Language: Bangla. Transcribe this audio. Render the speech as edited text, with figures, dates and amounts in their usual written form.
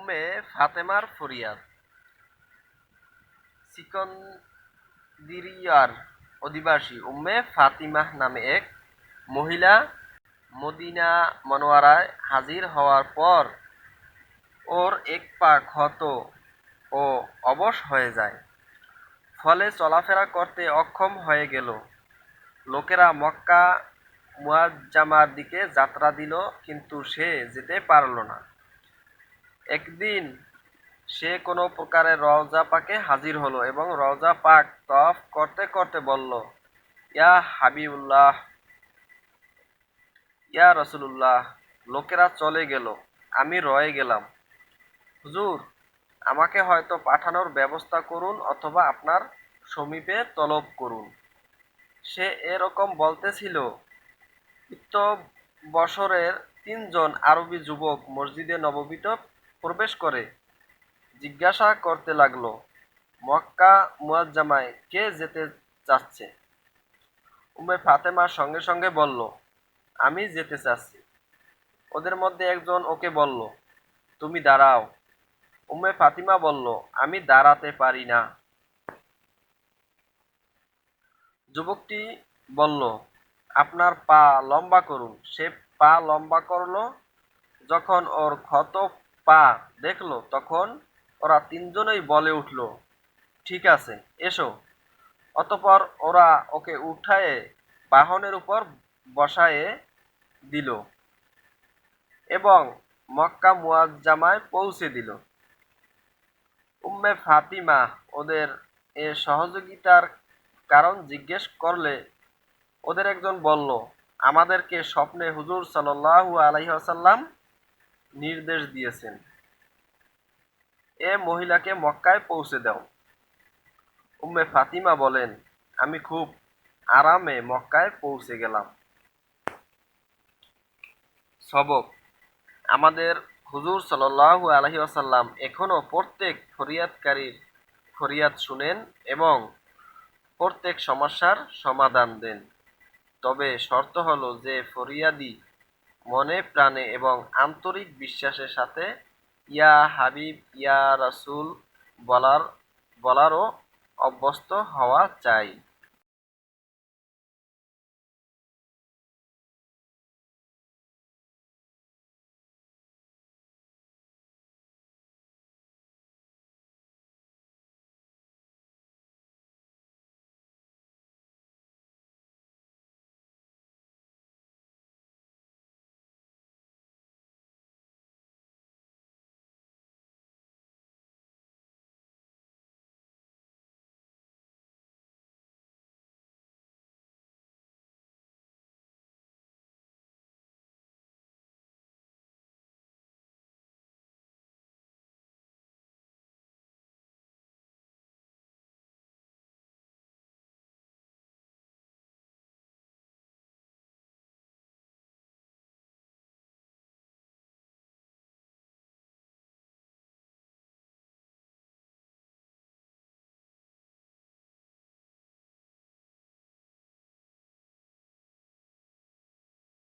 উম্মে ফাতেমার ফরিয়াদ। সিকন্দিরিয়ার অধিবাসী উম্মে ফাতিমাহ নামে এক মহিলা মদিনা মনোয়ারায় হাজির হওয়ার পর ওর এক পা ক্ষত ও অবশ হয়ে যায়, ফলে চলাফেরা করতে অক্ষম হয়ে গেল। লোকেরা মক্কা মুআজ্জামার দিকে যাত্রা দিল, কিন্তু সে যেতে পারল না। একদিন সে কোনো প্রকারে রওজা পাকে হাজির হলো এবং রওজা পাক তওয়াফ করতে করতে বলল, ইয়া হাবিবুল্লাহ, ইয়া রাসূলুল্লাহ। লোকেরা চলে গেল, আমি রয়ে গেলাম। হুজুর, আমাকে হয়তো পাঠানোর ব্যবস্থা করুন অথবা আপনার সমীপে তলব করুন। সে এরকম বলতেছিল, উক্ত বছরের 3 জন আরবি যুবক মসজিদে নববীতে প্রবেশ করে জিজ্ঞাসা করতে লাগলো, মক্কা মুআজ্জামায় কে যেতে চাচ্ছে? উম্মে ফাতেমা সঙ্গে সঙ্গে বলল, আমি যেতে চাচ্ছি। ওদের মধ্যে একজন ওকে বলল, তুমি দাঁড়াও। উম্মে ফাতিমা বলল, আমি দাঁড়াতে পারি না। যুবকটি বলল, আপনার পা লম্বা করুন। সে পা লম্বা করল। যখন ওর ক্ষত পা দেখলো, তখন ওরা 3জনই বলে উঠল, ঠিক আছে, এসো। অতঃপর ওরা ওকে উঠায়ে বাহনের উপর বসায়ে দিল এবং মক্কা মুআজ্জামায় পৌঁছে দিল। উম্মে ফাতিমা ওদের এ সহযোগিতার কারণ জিজ্ঞেস করলে ওদের একজন বলল, আমাদেরকে স্বপ্নে হুজুর সাল্লাল্লাহু আলাইহি ওয়াসাল্লাম নির্দেশ দিয়েছেন, এ মহিলাকে মক্কায় পৌঁছে দাও। উম্মে ফাতিমা বলেন, আমি খুব আরামে মক্কায় পৌঁছে গেলাম। সবক: আমাদের হুজুর সাল্লাল্লাহু আলাইহি ওয়াসাল্লাম এখনো প্রত্যেক ফরিয়াদকারীর ফরিয়াদ শুনেন এবং প্রত্যেক সমস্যার সমাধান দেন। তবে শর্ত হলো যে ফরিয়াদি মনে প্রাণে এবং আন্তরিক বিশ্বাসের সাথে ইয়া হাবিব ইয়া রাসূল বলারও অভ্যস্ত হওয়া চাই।